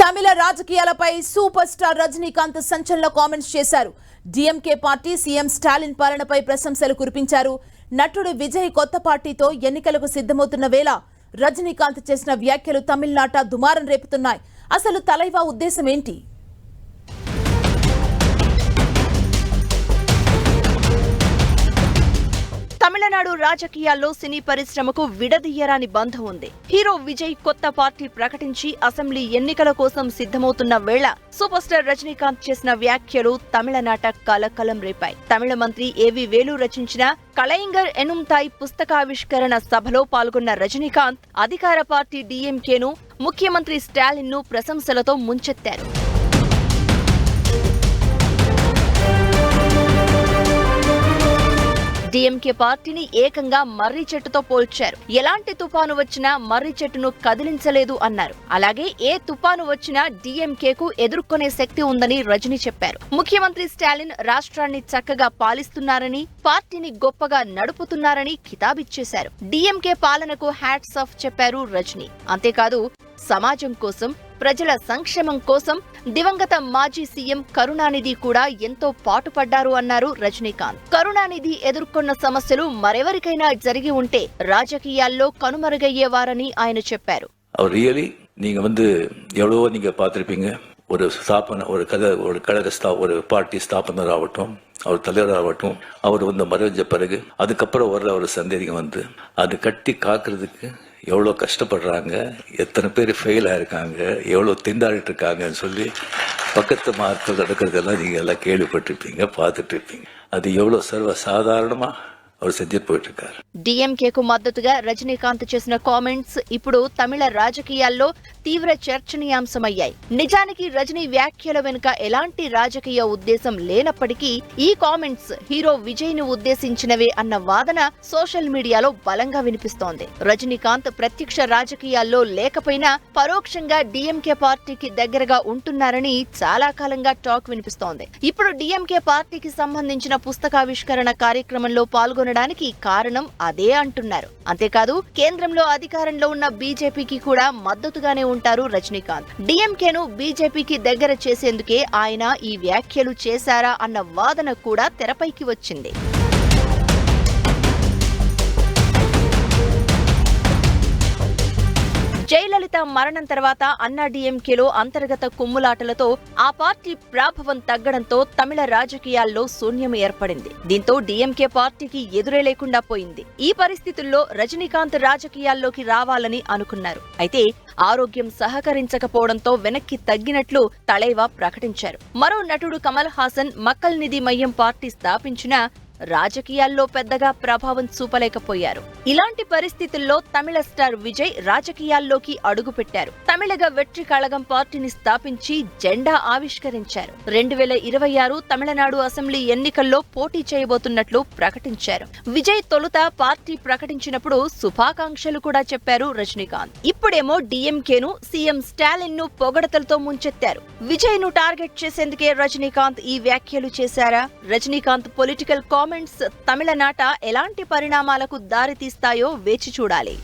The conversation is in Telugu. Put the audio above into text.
తమిళ రాజకీయాలపై సూపర్ స్టార్ రజనీకాంత్ సంచలన కామెంట్స్ చేశారు. డిఎంకే పార్టీ సీఎం స్టాలిన్ పాలనపై ప్రశంసలు కురిపించారు. నటుడు విజయ్ కొత్త పార్టీతో ఎన్నికలకు సిద్ధమవుతున్న వేళ రజనీకాంత్ చేసిన వ్యాఖ్యలు తమిళనాట దుమారం రేపుతున్నాయి. అసలు తలైవా ఉద్దేశం ఏంటి? తమిళనాడు రాజకీయాల్లో సినీ పరిశ్రమకు విడదీయరాని బంధం ఉంది. హీరో విజయ్ కొత్త పార్టీ ప్రకటించి అసెంబ్లీ ఎన్నికల కోసం సిద్ధమవుతున్న వేళ సూపర్ స్టార్ రజనీకాంత్ చేసిన వ్యాఖ్యలు తమిళనాట కలకలం రేపాయి. తమిళ మంత్రి ఏవి వేలు రచించిన కళయింగర్ ఎనుంతాయ్ పుస్తకావిష్కరణ సభలో పాల్గొన్న రజనీకాంత్ అధికార పార్టీ డిఎంకేను, ముఖ్యమంత్రి స్టాలిన్ ను ప్రశంసలతో ముంచెత్తారు. డిఎంకే పార్టీని ఏకంగా మర్రి చెట్టుతో పోల్చారు. ఎలాంటి తుఫాను వచ్చినా మర్రి చెట్టును కదిలించలేదు అన్నారు. అలాగే ఏ తుఫాను వచ్చినా డిఎంకేకు ఎదుర్కొనే శక్తి ఉందని రజనీ చెప్పారు. ముఖ్యమంత్రి స్టాలిన్ రాష్ట్రాన్ని చక్కగా పాలిస్తున్నారని, పార్టీని గొప్పగా నడుపుతున్నారని కితాబిచ్చేశారు. డిఎంకే పాలనకు హ్యాట్స్ ఆఫ్ చెప్పారు రజనీ. అంతేకాదు సమాజం కోసం, ప్రజల సంక్షేమం కోసం దివంగత మాజీ సీఎం కరుణానిధి కూడా ఎంతో పాటుపడ్డారు అన్నారు రజనీకాంత్. కరుణానిధి ఎదుర్కొన్న సమస్యలు మరెవరికైనా జరిగి ఉంటే రాజకీయాల్లో కనుమరుగయ్యేవారని ఆయన చెప్పారు. நீங்க எவ்வளவோ நீங்க பார்த்திருப்பீங்க. ஒரு பார்ட்டி ஸ்தாபனர் ஆகட்டும், அவர் தலைவர் ஆகட்டும், அவர் மறைஞ்ச பிறகு அதுக்கப்புறம் வர்ற ஒரு சந்ததிங்க அது கட்டி காக்குறதுக்கு எவ்வளோ கஷ்டப்படுறாங்க, எத்தனை பேர் ஃபெயில் ஆயிருக்காங்க, எவ்வளோ திண்டாடிட்டு இருக்காங்கன்னு சொல்லி பக்கத்து மார்க்கள் நடக்கிறதெல்லாம் நீங்கள் எல்லாம் கேள்விப்பட்டிருப்பீங்க, பார்த்துட்டு இருப்பீங்க. அது எவ்வளோ சர்வசாதாரணமா அவர் செஞ்சுட்டு போயிட்டு இருக்காரு. డిఎంకేకు మద్దతుగా రజనీకాంత్ చేసిన కామెంట్స్ ఇప్పుడు తమిళ రాజకీయాల్లో తీవ్ర చర్చనీయాంశమయ్యాయి. నిజానికి రజనీ వ్యాఖ్యల వెనుక ఎలాంటి రాజకీయ ఉద్దేశం లేనప్పటికీ ఈ కామెంట్స్ హీరో విజయ్ ను ఉద్దేశించినవే అన్న వాదన సోషల్ మీడియాలో బలంగా వినిపిస్తోంది. రజనీకాంత్ ప్రత్యక్ష రాజకీయాల్లో లేకపోయినా పరోక్షంగా డిఎంకే పార్టీకి దగ్గరగా ఉంటున్నారని చాలా కాలంగా టాక్ వినిపిస్తోంది. ఇప్పుడు డిఎంకే పార్టీకి సంబంధించిన పుస్తకావిష్కరణ కార్యక్రమంలో పాల్గొనడానికి కారణం అదే అంటున్నారు. అంతేకాదు కేంద్రంలో అధికారంలో ఉన్న బీజేపీకి కూడా మద్దతుగానే ఉంటారు రజనీకాంత్. డిఎంకేను బీజేపీకి దగ్గర చేసేందుకే ఆయన ఈ వ్యాఖ్యలు చేశారా అన్న వాదన కూడా తెరపైకి వచ్చింది. జయలలిత మరణం తర్వాత అన్నా డిఎంకేలో అంతర్గత కుమ్ములాటలతో ఆ పార్టీ ప్రాభవం తగ్గడంతో తమిళ రాజకీయాల్లో శూన్యం ఏర్పడింది. దీంతో డిఎంకే పార్టీకి ఎదురే లేకుండా పోయింది. ఈ పరిస్థితుల్లో రజనీకాంత్ రాజకీయాల్లోకి రావాలని అనుకున్నారు. అయితే ఆరోగ్యం సహకరించకపోవడంతో వెనక్కి తగ్గినట్లు తలైవా ప్రకటించారు. మరో నటుడు కమల్ హాసన్ మక్కల్ నిధి మయ్యం పార్టీ స్థాపించినా రాజకీయాల్లో పెద్దగా ప్రభావం చూపలేకపోయారు. ఇలాంటి పరిస్థితుల్లో తమిళ స్టార్ విజయ్ రాజకీయాల్లోకి అడుగుపెట్టారు. తమిళగ వెట్రి కళగం పార్టీని స్థాపించి జెండా ఆవిష్కరించారు. 2026 తమిళనాడు అసెంబ్లీ ఎన్నికల్లో పోటీ చేయబోతున్నట్లు ప్రకటించారు. విజయ్ తొలుత పార్టీ ప్రకటించినప్పుడు శుభాకాంక్షలు కూడా చెప్పారు రజనీకాంత్. ఇప్పుడేమో డిఎంకేను, సీఎం స్టాలిన్ ను పొగడతలతో ముంచెత్తారు. విజయ్ ను టార్గెట్ చేసేందుకే రజనీకాంత్ ఈ వ్యాఖ్యలు చేశారా? రజనీకాంత్ పొలిటికల్ కామెంట్స్ తమిళనాట ఎలాంటి పరిణామాలకు దారితీస్తాయో వేచి చూడాలి.